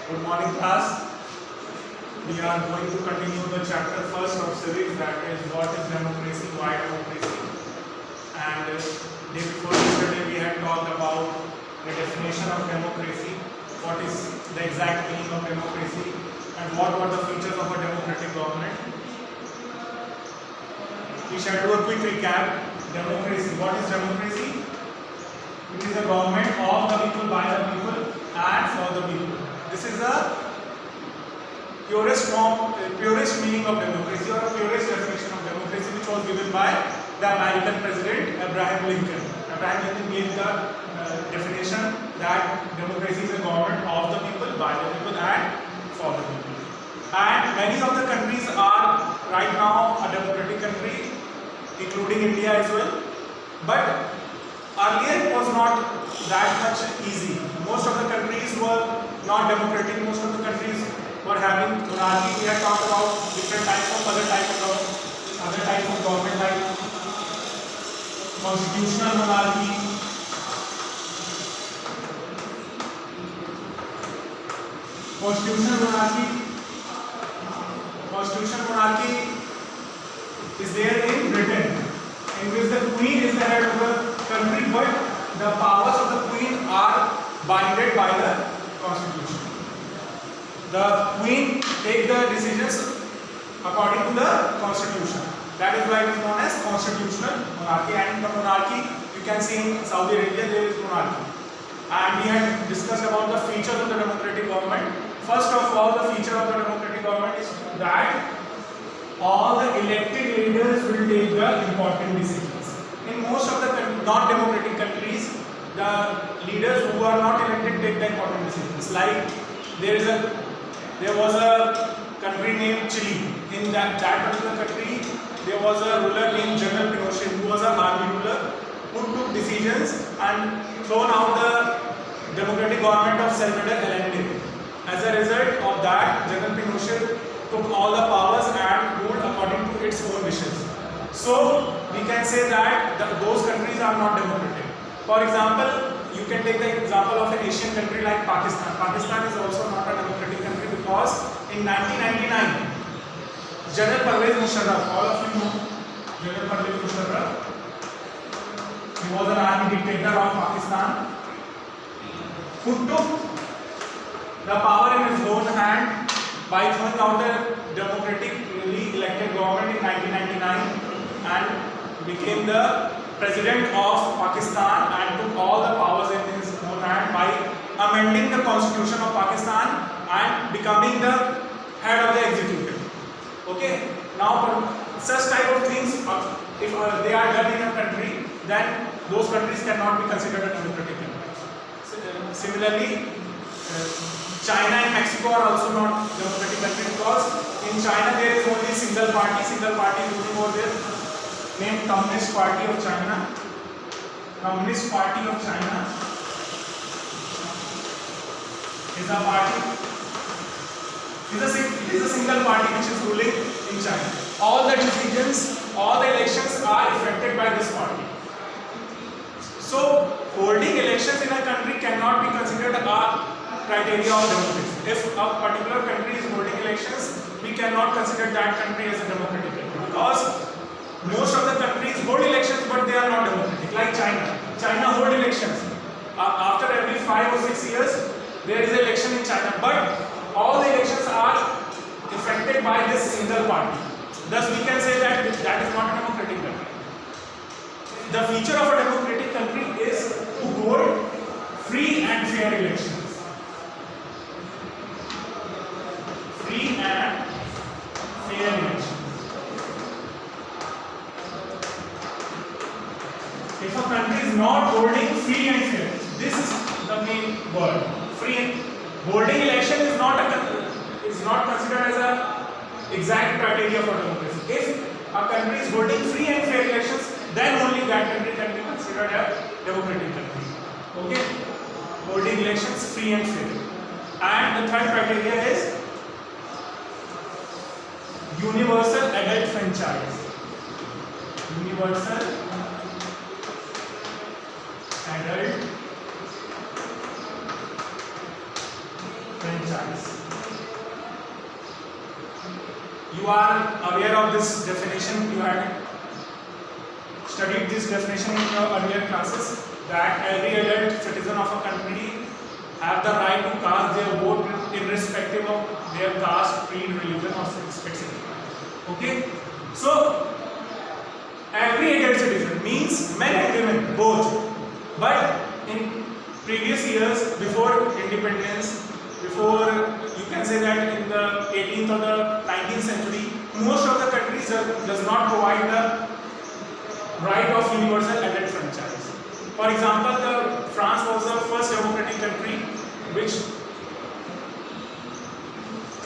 Good morning, class. We are going to continue the chapter first of series, that is what is democracy, why democracy. And day before yesterday we had talked about the definition of democracy, what is the exact meaning of democracy, and what were the features of a democratic government. We shall do a quick recap. Democracy. What is democracy? It is a government of the people, by the people, and for the people. This is the purest meaning of democracy, or a purest definition of democracy, which was given by the American President Abraham Lincoln. Abraham Lincoln gave the definition that democracy is a government of the people, by the people, and for the people. And many of the countries are right now a democratic country, including India as well. But earlier it was not that much easy. Most of the countries were not democratic. Most of the countries were having monarchy. We had talked about different types of other types of government, like constitutional monarchy, constitutional monarchy is there in Britain, in which the Queen is the head of the country, but the powers of the Queen are bounded by the Constitution. The Queen takes the decisions according to the Constitution. That is why it is known as constitutional monarchy. And the monarchy, you can see in Saudi Arabia there is monarchy. And we had discussed about the features of the democratic government. First of all, the feature of the democratic government is that all the elected leaders will take the important decisions. In most of the non-democratic countries, the leaders who are not elected take the important decisions. Like there was a country named Chile. In that particular country, there was a ruler named General Pinochet, who was an army ruler, who took decisions and thrown out the democratic government of Salvador Allende. As a result of that, General Pinochet took all the powers and ruled according to its own wishes. So we can say that those countries are not democratic. For example, you can take the example of an Asian country like Pakistan. Pakistan is also not a democratic country because in 1999, General Pervez Musharraf, all of you know General Pervez Musharraf, he was an army dictator of Pakistan, who took the power in his own hand by throwing out the democratically elected government in 1999 and became the president of Pakistan and took all the powers in his own hand by amending the constitution of Pakistan and becoming the head of the executive. Okay, now such type of things, if they are done in a country, then those countries cannot be considered a democratic country. Similarly, China and Mexico are also not democratic countries because in China there is only single party is ruling over there, named Communist Party of China. Communist Party of China is a party, is a single party which is ruling in China. All the decisions, all the elections are effected by this party. So holding elections in a country cannot be considered a criteria of democracy. If a particular country is holding elections, we cannot consider that country as a democratic country because most of the countries hold elections but they are not democratic. Like China. China hold elections. After every 5 or 6 years, there is an election in China, but all the elections are effected by this single party. Thus we can say that that is not a democratic country. The feature of a democratic country is to hold free and fair elections. Free and fair elections. If a country is not holding free and fair, this is the main word. Free and holding election is not considered as a exact criteria for democracy. If a country is holding free and fair elections, then only that country can be considered a democratic country. Okay? Holding elections free and fair. And the third criteria is universal adult franchise. Universal adult franchise. You are aware of this definition. You had studied this definition in your earlier classes, that every adult citizen of a country have the right to cast their vote irrespective of their caste, creed, religion or etc. Okay, so every adult citizen means men and women both. But in previous years, before independence, before, you can say that in the 18th or the 19th century, most of the countries does not provide the right of universal adult franchise. For example, France was the first democratic country which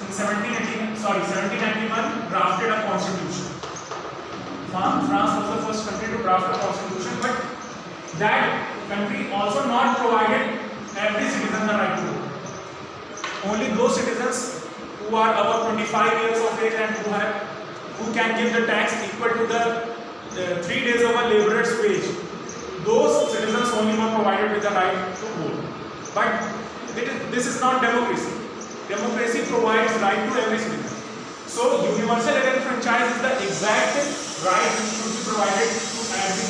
in 1791 drafted a constitution. France was the first country to draft a constitution, but that country also not provided every citizen the right to vote. Only those citizens who are above 25 years of age and who can give the tax equal to the 3 days of a laborer's wage, those citizens only were provided with the right to vote. But this is not democracy. Democracy provides right to every citizen. So universal adult franchise is the exact right which should be provided to every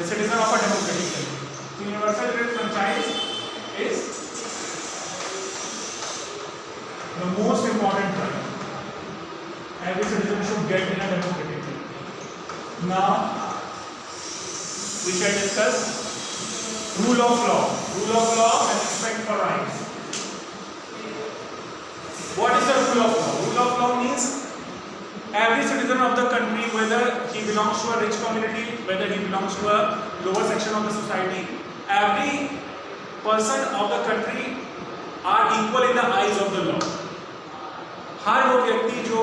citizen of a democratic country. So universal adult franchise is the most important right every citizen should get in a democratic country. Now we shall discuss rule of law. Rule of law and respect for rights. What is the rule of law? Rule of law means every citizen of the country, whether he belongs to a rich community, whether he belongs to a lower section of the society, every person of the country are equal in the eyes of the law. हर वो व्यक्ति जो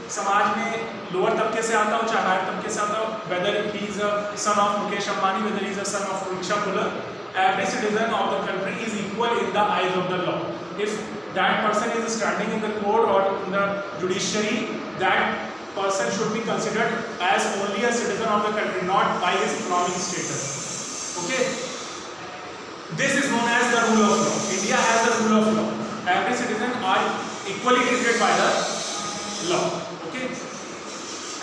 समाज में lower तबके से आता हो चाहे हायर तबके से आता हो, whether he is a son of Mukesh Ambani, whether he is a son of Riksha Puller, every citizen of the country is equal in the eyes of the law. If that person is standing in the court or in the judiciary, that person should be considered as only a citizen of the country, not by his economic status. Okay, this is known as the rule of law. India has the rule of law. Every citizen are equally treated by the law. Okay,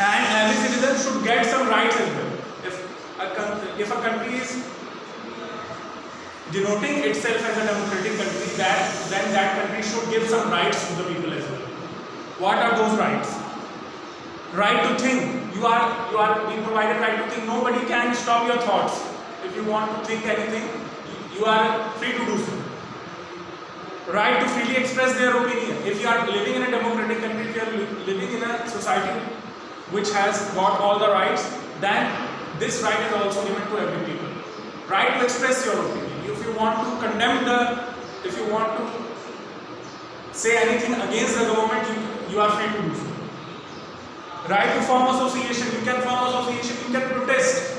and every citizen should get some rights as well. If a country is denoting itself as a democratic country, then that country should give some rights to the people as well. What are those rights? Right to think. You are being provided right to think. Nobody can stop your thoughts. If you want to think anything, you are free to do so. Right to freely express their opinion. If you are living in a democratic country, if you are living in a society which has got all the rights, then this right is also given to every people. Right to express your opinion. If you want to condemn if you want to say anything against the government, you are free to do so. Right to form association. You can form association. You can protest.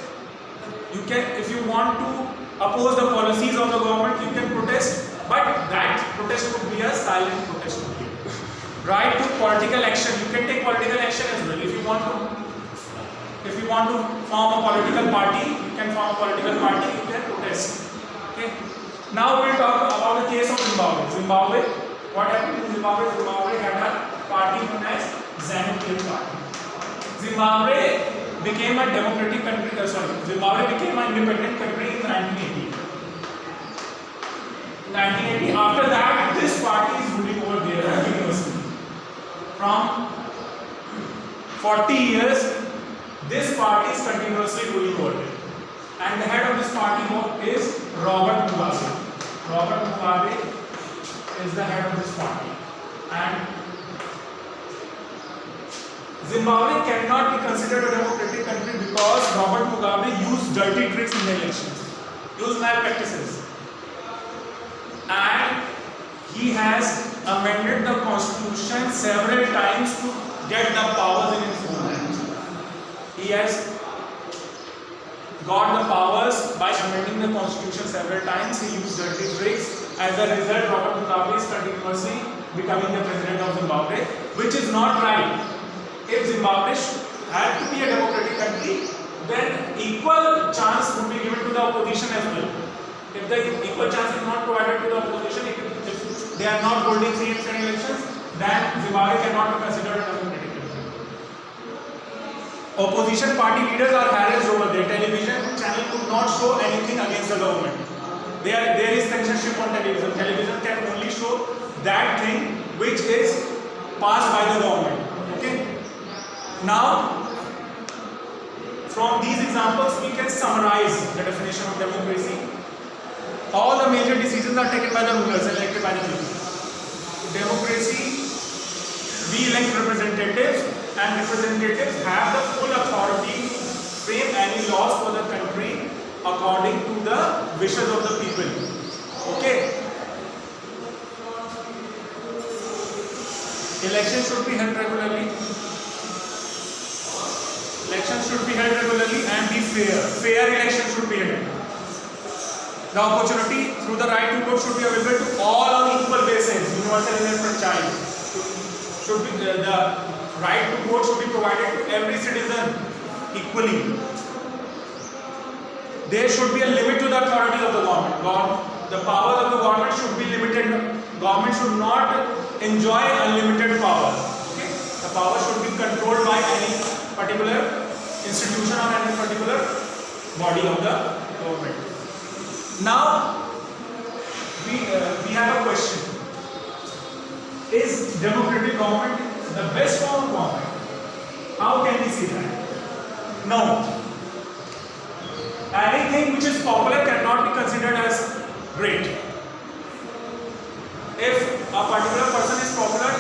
You can, if you want to oppose the policies of the government, you can protest. But that protest would be a silent protest. Right to political action. You can take political action as well. If you want to form a political party, you can form a political party. You can protest. Okay. Now we will talk about the case of Zimbabwe. Zimbabwe. What happened in Zimbabwe? Zimbabwe had a party known as ZANU-PF party. Zimbabwe became a democratic country. Zimbabwe became an independent country in 1980. 1980. After that, this party is ruling over there continuously. From 40 years, this party is continuously ruling over there. And the head of this party is Robert Mugabe. Robert Mugabe is the head of this party. And Zimbabwe cannot be considered a democratic country because Robert Mugabe used dirty tricks in the elections, used malpractices. And he has amended the constitution several times to get the powers in his own hands. He has got the powers by amending the constitution several times. He used dirty tricks. As a result, Robert Mugabe is continuously becoming the president of Zimbabwe, which is not right. If Zimbabwe had to be a democratic country, then equal chance would be given to the opposition as well. If the equal chance is not provided to the opposition, if they are not holding free and fair elections, then Zimbabwe cannot be considered a democratic country. Opposition party leaders are harassed over their television channel could not show anything against the government. There is censorship on television. Television can only show that thing which is passed by the government. Okay. Now, from these examples, we can summarize the definition of democracy. All the major decisions are taken by the rulers, elected by the people. Democracy, we elect representatives, and representatives have the full authority to frame any laws for the country according to the wishes of the people. Okay. Elections should be held regularly. Elections should be held regularly and be fair. Fair elections should be held. The opportunity through the right to vote should be available to all on equal basis. Universal and franchise. Should be the right to vote should be provided to every citizen equally. There should be a limit to the authority of the government. The powers of the government should be limited. Government should not enjoy unlimited power. Okay? The power should be controlled by any particular institution or any particular body of the government. Now, we have a question. Is democratic government the best form of government? How can we say that? No. Anything which is popular cannot be considered as great. If a particular person is popular,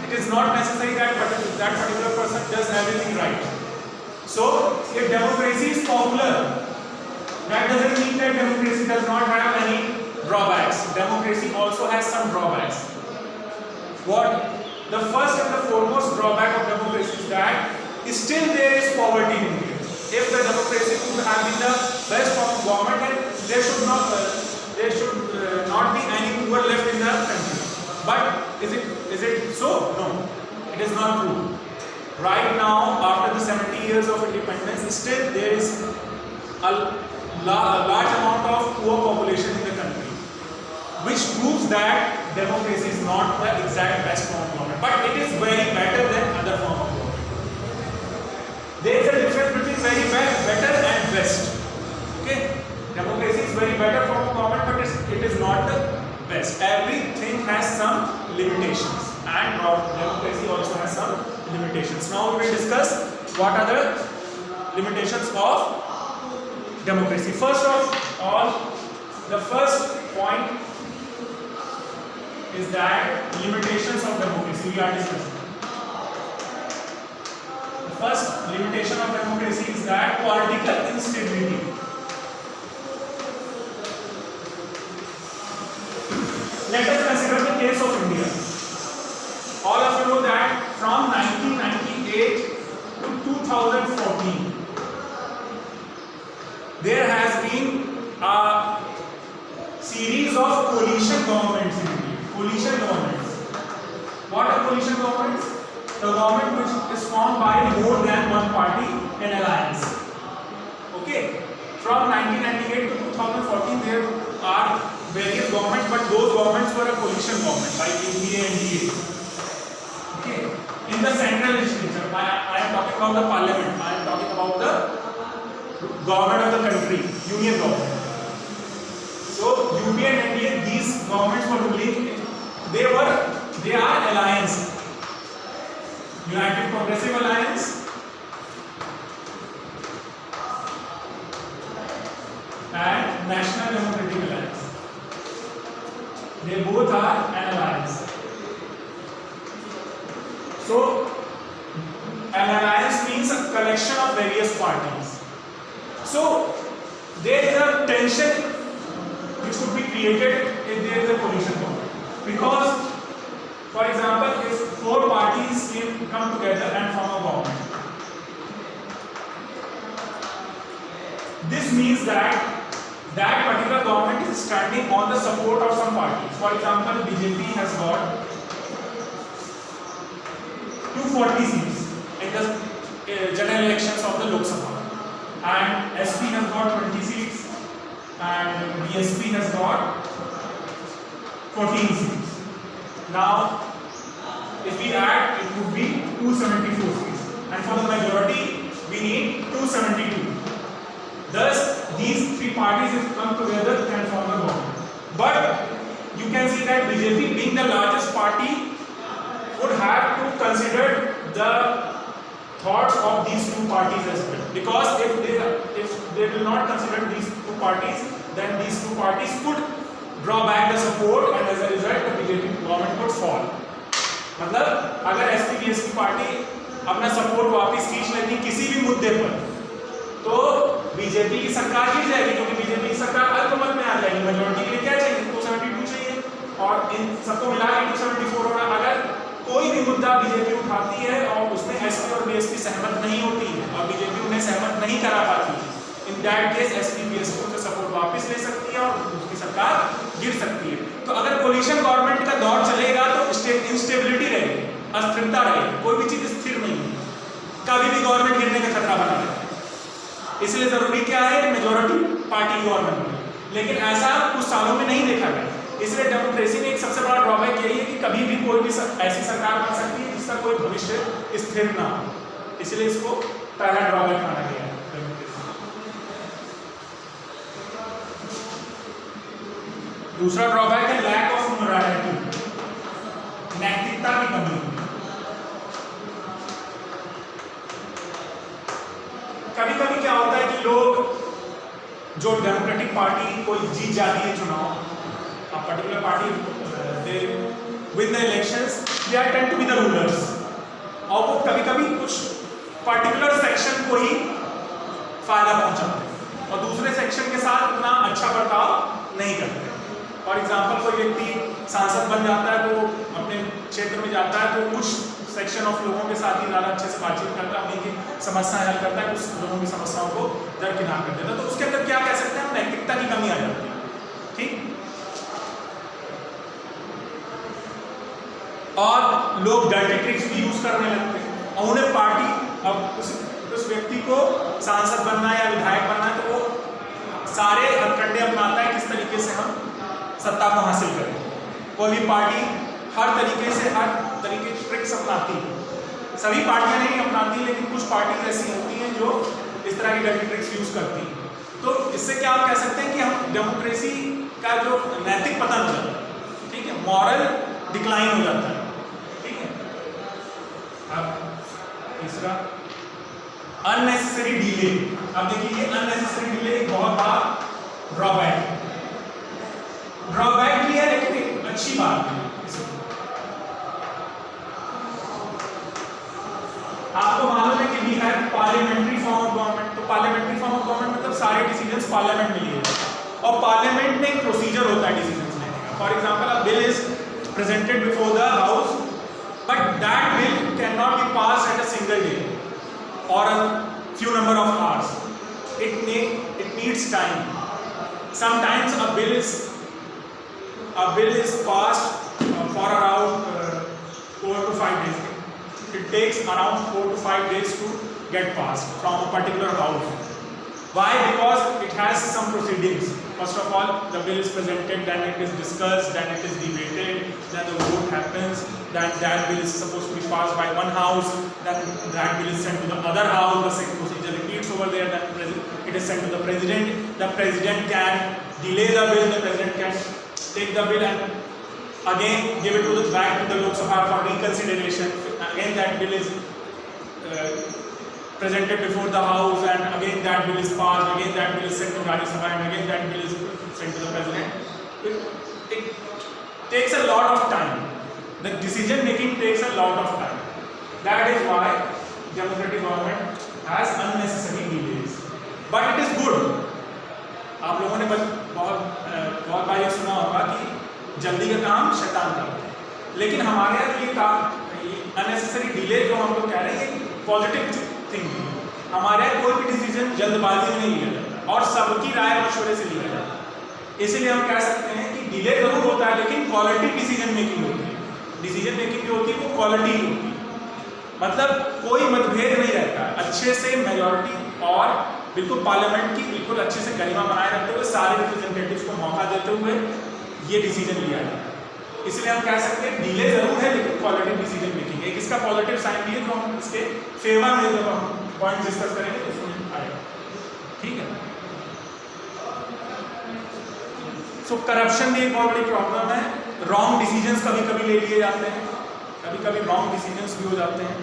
it is not necessary that that particular person does everything right. So, if democracy is popular, that doesn't mean that democracy does not have any drawbacks. Democracy also has some drawbacks. What? The first and the foremost drawback of democracy is that still there is poverty in India. If the democracy could have been the best form of government, then there should not be any poor left in the country. But is it so? No, it is not true. Right now, after the 70 years of independence, still there is a large amount of poor population in the country, which proves that democracy is not the exact best form of government, but it is very better than other form of government. There is a difference between very better and best. Okay, democracy is very better form of government, but it is not the best. Everything has some limitations, and democracy also has some limitations. Now we will discuss what are the limitations of democracy. First of all, the first point is that limitations of democracy we are discussing. The first limitation of democracy is that political instability. Let us consider the case of India. All of you know that from 1998 to 2014, there has been a series of coalition governments in India. Coalition governments. What are coalition governments? The government which is formed by more than one party in alliance. Okay. From 1998 to 2014, there are various governments, but those governments were a coalition government by UPA and DA. Okay. In the central legislature, I am talking about the parliament. I am talking about the government of the country, union government. So UPA and NDA, these governments were ruling. They are alliance. United Progressive Alliance and National Democratic Alliance. They both are an alliance. So an alliance means a collection of various parties. So there is a tension which could be created if there is a coalition government. Because, for example, if four parties come together and form a government, this means that that particular government is standing on the support of some parties. For example, BJP has got 240 seats in the general elections of the Lok Sabha, and SP has got 20 seats, and BSP has got 14 seats. Now, if we add, it would be 274 seats, and for the majority, we need 272. Thus, these three parties, if come together, can form the government. But you can see that BJP, being the largest party, would have to consider the thoughts of these two parties as well. Because if they will not consider these two parties, then these two parties could draw back the support, and as a result, the BJP government could fall. मतलब अगर SP party अपना support वापस खींच लेती किसी भी मुद्दे पर, तो बीजेपी की सरकार गिर जाएगी, क्योंकि बीजेपी की सरकार अल्पमत में आ जाएगी। मेजोरिटी के लिए क्या चाहिए? 272 चाहिए, और इन सबको मिला के 274 होगा। अगर कोई भी मुद्दा बीजेपी उठाती है और उसमें एसपी और बीएसपी सहमत नहीं होती है और बीजेपी उन्हें सहमत नहीं करा पाती है, in that case SP BSP उनसे सपोर्ट वापस ले सकती है और उसकी सरकार गिर सकती है। तो अगर कोलिशन गवर्नमेंट का दौर चलेगा तो इंस्टेबिलिटी रहेगी, अस्थिरता रहेगी, कोई भी चीज स्थिर नहीं है, कभी भी गवर्नमेंट गिरने का खतरा बना रहता है। इसलिए जरूरी क्या है? Majority party government. लेकिन ऐसा कुछ सालों में नहीं देखा गया। इसलिए डेमोक्रेसी में एक सबसे बड़ा ड्रॉबैक यही है कि कभी भी कोई भी ऐसी सरकार बन सकती है जिसका कोई भविष्य स्थिर ना हो। इसलिए इसको पहला ड्रॉबैक माना गया है। दूसरा ड्रॉबैक है लैक ऑफ मोरालिटी, नैतिकता की कमी। कभी कभी क्या होता है कि लोग, जो डेमोक्रेटिक पार्टी कोई जीत जाती है चुनाव, a particular party they win the elections, they are tend to be the rulers, और वो कभी कभी कुछ पर्टिकुलर सेक्शन को ही फायदा पहुंचाते हैं और दूसरे सेक्शन के साथ उतना अच्छा बर्ताव नहीं करते। फॉर एग्जाम्पल, कोई व्यक्ति सांसद बन जाता है तो अपने क्षेत्र में जाता है तो कुछ सेक्शन ऑफ लोगों के साथ ही ज़्यादा अच्छे से बातचीत करता है, उनकी समस्याएं हल करता है, कुछ लोगों की समस्याओं को दरकिनार कर देता है। तो उसके अंदर क्या कह सकते हैं हम? नैतिकता की कमी आ जाती है। ठीक, और लोग डर्टी ट्रिक्स भी यूज करने लगते हैं और उन्हें पार्टी, अब उस व्यक्ति को सांसद बनना है या विधायक बनना है तो वो सारे हथकंडे अपनाता है किस तरीके से हम सत्ता को हासिल करें। कोई भी पार्टी हर तरीके की ट्रिक्स अपनाती है। सभी पार्टियां नहीं अपनाती, लेकिन कुछ पार्टी ऐसी होती हैं जो इस तरह की डर्टी ट्रिक्स यूज करती हैं। तो इससे क्या आप कह सकते हैं कि हम डेमोक्रेसी का जो नैतिक पतन हो जाता है, ठीक है, मॉरल डिक्लाइन हो जाता है। ठीक है, अब तीसरा अननेसेसरी डिले। अब देखिए, ये अननेसेसरी डिले एक बहुत बड़ा ड्रॉबैक है। ड्रॉबैक भी है लेकिन एक अच्छी बात है। आपको मालूम है कि we have parliamentary form of government. तो पार्लियामेंट्री फॉर्म ऑफ गवर्नमेंट मतलब सारे डिसीजंस पार्लियामेंट में लिए जाते हैं और पार्लियामेंट में एक प्रोसीजर होता है डिसीजंस लेने का। For example, a bill is presented before the house, but that bill cannot be passed at a single day or a few number of hours. It needs time. Sometimes a bill is passed for around 4 to 5 days. It takes around 4 to 5 days to get passed from a particular house. Why? Because it has some proceedings. First of all, the bill is presented, then it is discussed, then it is debated, then the vote happens, then that bill is supposed to be passed by one house, then that bill is sent to the other house, the same procedure repeats over there, then it is sent to the president. The president can delay the bill, the president can take the bill and again give it back to the Lok Sabha for reconsideration. Again that bill is presented before the house, and again that bill is passed, again that bill is sent to Rajya Sabha, and again that bill is sent to the president. It takes a lot of time. The decision making takes a lot of time. That is why democratic government has unnecessary delays. But it is good. आप लोगों ने बहुत बार ये सुना होगा कि जल्दी का काम शैतान करता है, लेकिन हमारे यहाँ ये काम अननेसेसरी डिले जो हम लोग कह रहे हैं पॉजिटिव थिंग। हमारे यहाँ कोई भी डिसीजन जल्दबाजी में नहीं लिया जाता और सबकी राय मशवरे से लिया जाता है। इसलिए हम कह सकते हैं कि डिले जरूर होता है लेकिन क्वालिटी डिसीजन मेकिंग होती है। डिसीजन मेकिंग जो होती है वो क्वालिटी होती है, मतलब कोई मतभेद नहीं रहता, अच्छे से मेजॉरिटी और बिल्कुल पार्लियामेंट की बिल्कुल अच्छे से गरिमा बनाए रखते हुए सारे रिप्रेजेंटेटिव्स को मौका देते हुए ये डिसीजन लिया जाता है। इसलिए हम कह सकते हैं डिले जरूर है लेकिन क्वालिटी डिसीजन मेकिंग। एक इसका पॉजिटिव साइन भी है जो हम इसके फेवर में जब हम पॉइंट डिस्कस करेंगे तो उसमें आएगा। ठीक है। सो करप्शन भी एक बहुत बड़ी प्रॉब्लम है। रॉन्ग डिसीजंस कभी कभी ले लिए जाते हैं, कभी कभी रॉन्ग डिसीजंस भी हो जाते हैं,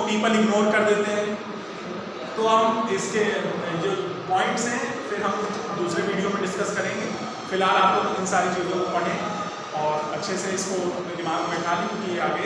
पीपल इग्नोर कर देते हैं। तो हम इसके जो पॉइंट्स हैं फिर हम दूसरे वीडियो में डिस्कस करेंगे। फिलहाल आप लोग इन सारी चीज़ों को पढ़ें और अच्छे से इसको अपने दिमाग में बैठा लें क्योंकि ये आगे